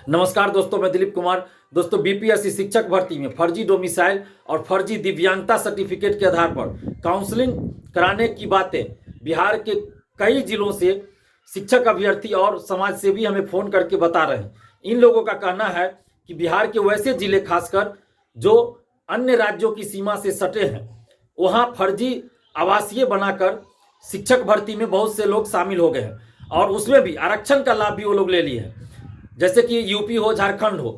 नमस्कार दोस्तों, मैं दिलीप कुमार। दोस्तों, बीपीएससी शिक्षक भर्ती में फर्जी डोमिसाइल और फर्जी दिव्यांगता सर्टिफिकेट के आधार पर काउंसलिंग कराने की बातें बिहार के कई जिलों से शिक्षक अभ्यर्थी और समाज सेवी हमें फ़ोन करके बता रहे हैं। इन लोगों का कहना है कि बिहार के वैसे जिले खासकर जो अन्य राज्यों की सीमा से सटे हैं, वहाँ फर्जी आवासीय बनाकर शिक्षक भर्ती में बहुत से लोग शामिल हो गए हैं और उसमें भी आरक्षण का लाभ भी वो लोग ले लिए हैं। जैसे कि यूपी हो, झारखंड हो,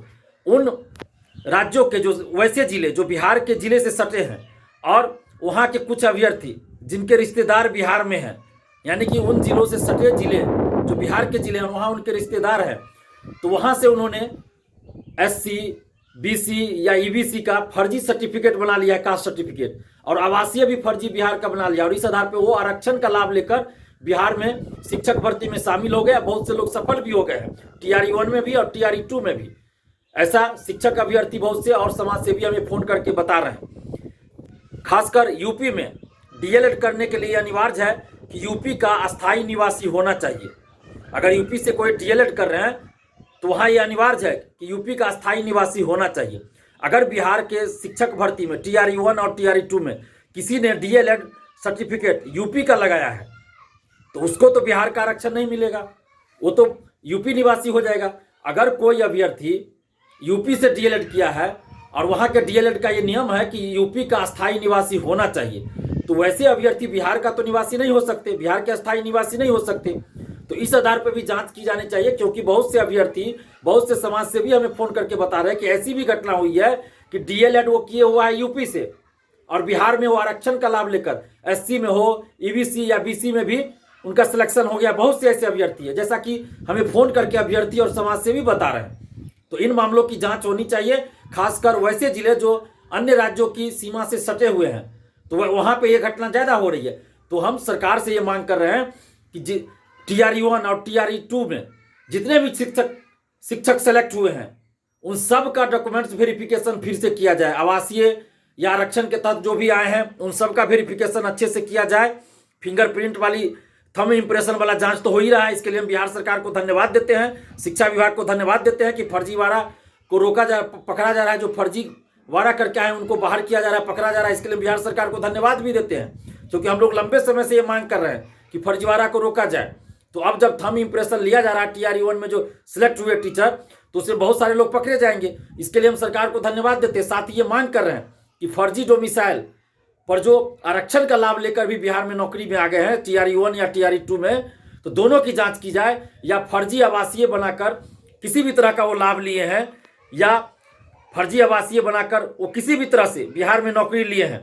उन राज्यों के जो वैसे जिले जो बिहार के जिले से सटे हैं और वहाँ के कुछ अभ्यर्थी जिनके रिश्तेदार बिहार में हैं, यानी कि उन जिलों से सटे जिले जो बिहार के जिले हैं वहाँ उनके रिश्तेदार हैं, तो वहाँ से उन्होंने एससी, बीसी या ईबीसी का फर्जी सर्टिफिकेट बना लिया है, कास्ट सर्टिफिकेट, और आवासीय भी फर्जी बिहार का बना लिया और इस आधार पर वो आरक्षण का लाभ लेकर बिहार में शिक्षक भर्ती में शामिल हो गया। बहुत से लोग सफल भी हो गए हैं, टीआरई 1 में भी और टीआरई 2 में भी। ऐसा शिक्षक अभ्यर्थी बहुत से और समाज सेवी हमें फोन करके बता रहे हैं। खासकर यूपी में डीएलएड करने के लिए अनिवार्य है कि यूपी का अस्थायी निवासी होना चाहिए। अगर यूपी से कोई डीएलएड कर रहे हैं तो वहाँ ये अनिवार्य है कि यूपी का अस्थायी निवासी होना चाहिए। अगर बिहार के शिक्षक भर्ती में टीआरई 1 और टीआरई 2 में किसी ने डीएलएड सर्टिफिकेट यूपी का लगाया है तो उसको तो बिहार का आरक्षण नहीं मिलेगा, वो तो यूपी निवासी हो जाएगा। अगर कोई अभ्यर्थी यूपी से डीएलएड किया है और वहाँ के डीएलएड का ये नियम है कि यूपी का अस्थायी निवासी होना चाहिए, तो वैसे अभ्यर्थी बिहार का तो निवासी नहीं हो सकते, बिहार के अस्थायी निवासी नहीं हो सकते। तो इस आधार पर भी जांच की जानी चाहिए, क्योंकि बहुत से अभ्यर्थी, बहुत से समाज सेवी हमें फोन करके बता रहे हैं कि ऐसी भी घटना हुई है कि डीएलएड वो किए हुआ है यूपी से और बिहार में वो आरक्षण का लाभ लेकर एससी में हो, ईबीसी या बीसी में भी उनका सिलेक्शन हो गया। बहुत से ऐसे अभ्यर्थी है, जैसा कि हमें फोन करके अभ्यर्थी और समाज सेवी बता रहे हैं। तो इन मामलों की जांच होनी चाहिए, खासकर वैसे जिले जो अन्य राज्यों की सीमा से सटे हुए हैं, तो वहां पे ये घटना ज्यादा हो रही है। तो हम सरकार से ये मांग कर रहे हैं कि टीआरई 1 और टीआरई 2 में जितने भी शिक्षक सेलेक्ट हुए हैं उन सब का डॉक्यूमेंट्स वेरिफिकेशन फिर से किया जाए। आवासीय या आरक्षण के तहत जो भी आए हैं उन सब का वेरिफिकेशन अच्छे से किया जाए। फिंगरप्रिंट वाली, थंब इम्प्रेशन वाला जांच तो हो ही रहा है। इसके लिए हम बिहार सरकार को धन्यवाद देते हैं, शिक्षा विभाग को धन्यवाद देते हैं कि फर्जीवाड़ा को पकड़ा जा रहा है। जो फर्जीवाड़ा करके आए उनको बाहर किया जा रहा है, पकड़ा जा रहा है। इसके लिए बिहार सरकार को धन्यवाद भी देते हैं, क्योंकि हम लोग लंबे समय से ये मांग कर रहे हैं कि फर्जीवाड़ा को रोका जाए। तो अब जब थंब इम्प्रेशन लिया जा रहा है टीआरई 1 में जो सिलेक्ट हुए टीचर, तो उससे बहुत सारे लोग पकड़े जाएंगे। इसके लिए हम सरकार को धन्यवाद देते हैं। साथ ही ये मांग कर रहे हैं कि फर्जी डोमिसाइल पर जो आरक्षण का लाभ लेकर भी बिहार में नौकरी में आ गए हैं टीआरई 1 या टीआरई 2 में, तो दोनों की जांच की जाए। या फर्जी आवासीय बनाकर किसी भी तरह का वो लाभ लिए हैं, या फर्जी आवासीय बनाकर वो किसी भी तरह से बिहार में नौकरी लिए हैं,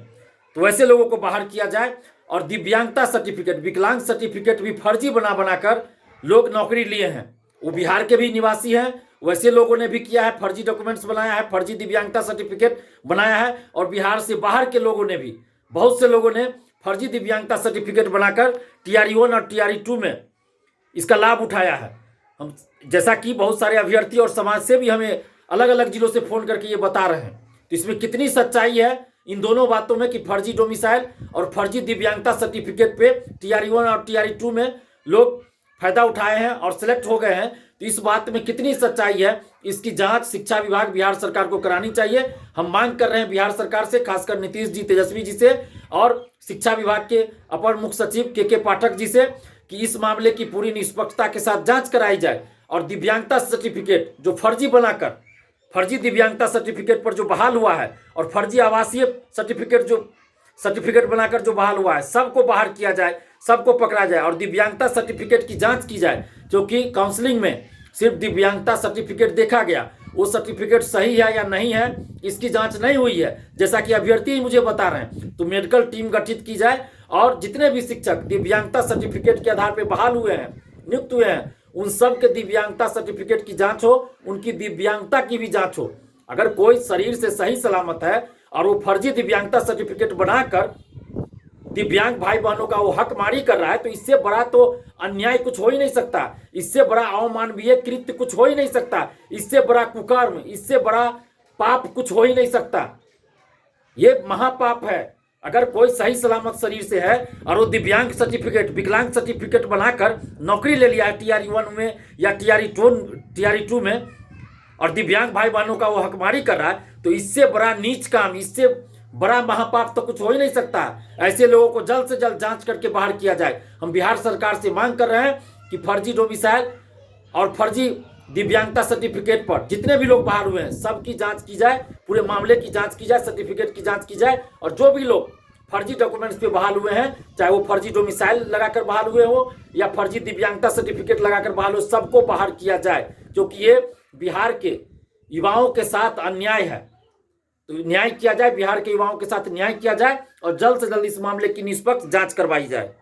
तो वैसे लोगों को बाहर किया जाए। और दिव्यांगता सर्टिफिकेट, विकलांग सर्टिफिकेट भी फर्जी बनाकर लोग नौकरी लिए हैं, वो बिहार के भी निवासी हैं, वैसे लोगों ने भी किया है, फर्जी डॉक्यूमेंट्स बनाया है, फर्जी दिव्यांगता सर्टिफिकेट बनाया है। और बिहार से बाहर के लोगों ने भी, बहुत से लोगों ने फर्जी दिव्यांगता सर्टिफिकेट बनाकर टीआरई 1 और टीआरई 2 में इसका लाभ उठाया है। हम, जैसा कि बहुत सारे अभ्यर्थी और समाज से भी हमें अलग अलग जिलों से फोन करके ये बता रहे हैं। तो इसमें कितनी सच्चाई है इन दोनों बातों में कि फर्जी डोमिसाइल और फर्जी दिव्यांगता सर्टिफिकेट पे टीआरई 1 और टीआरई 2 में लोग फायदा उठाए हैं और सिलेक्ट हो गए हैं, तो इस बात में कितनी सच्चाई है, इसकी जांच शिक्षा विभाग बिहार सरकार को करानी चाहिए। हम मांग कर रहे हैं बिहार सरकार से, खासकर नीतीश जी, तेजस्वी जी से और शिक्षा विभाग के अपर मुख्य सचिव के पाठक जी से, कि इस मामले की पूरी निष्पक्षता के साथ जांच कराई जाए और दिव्यांगता सर्टिफिकेट जो फर्जी बनाकर, फर्जी दिव्यांगता सर्टिफिकेट पर जो बहाल हुआ है और फर्जी आवासीय सर्टिफिकेट बनाकर जो बहाल हुआ है, सबको बाहर किया जाए, सबको पकड़ा जाए और दिव्यांगता सर्टिफिकेट की जांच की जाए। क्योंकि काउंसलिंग में सिर्फ दिव्यांगता सर्टिफिकेट देखा गया, वो सर्टिफिकेट सही है या नहीं है इसकी जांच नहीं हुई है, जैसा कि अभ्यर्थी ही मुझे बता रहे हैं। तो मेडिकल टीम गठित की जाए और जितने भी शिक्षक दिव्यांगता सर्टिफिकेट के आधार पर बहाल हुए हैं, नियुक्त हुए हैं, उन सब के दिव्यांगता सर्टिफिकेट की जांच हो, उनकी दिव्यांगता की भी जांच हो। अगर कोई शरीर से सही सलामत है और वो फर्जी दिव्यांगता सर्टिफिकेट बनाकर दिव्यांग भाई बहनों का वो हकमारी कर रहा है, तो इससे बड़ा तो अन्याय कुछ हो ही नहीं सकता, इससे बड़ा अमानवीय कृत्य कुछ हो ही नहीं सकता, इससे बड़ा कुकर्म, इससे बड़ा पाप कुछ हो ही नहीं सकता। ये महापाप है। अगर कोई सही सलामत शरीर से है और वो दिव्यांग सर्टिफिकेट, विकलांग सर्टिफिकेट बनाकर नौकरी ले लिया है टीआरई 1 में या टीआरई 2 में, और दिव्यांग भाई बहनों का वो हकमारी कर रहा है, तो इससे बड़ा नीच काम, इससे बड़ा महापाप तो कुछ हो ही नहीं सकता। ऐसे लोगों को जल्द से जल्द जांच करके बाहर किया जाए। हम बिहार सरकार से मांग कर रहे हैं कि फर्जी डोमिसाइल और फर्जी दिव्यांगता सर्टिफिकेट पर जितने भी लोग बाहर हुए हैं सबकी जांच की जाए, पूरे मामले की जांच की जाए, सर्टिफिकेट की जांच की जाए, और जो भी लोग फर्जी डॉक्यूमेंट्स पे बहाल हुए हैं, चाहे वो फर्जी डोमिसाइल लगाकर बहाल हुए हो या फर्जी दिव्यांगता सर्टिफिकेट लगाकर बहाल हो, सबको बाहर किया जाए, क्योंकि ये बिहार के युवाओं के साथ अन्याय है। तो न्याय किया जाए, बिहार के युवाओं के साथ न्याय किया जाए और जल्द से जल्द इस मामले की निष्पक्ष जांच करवाई जाए।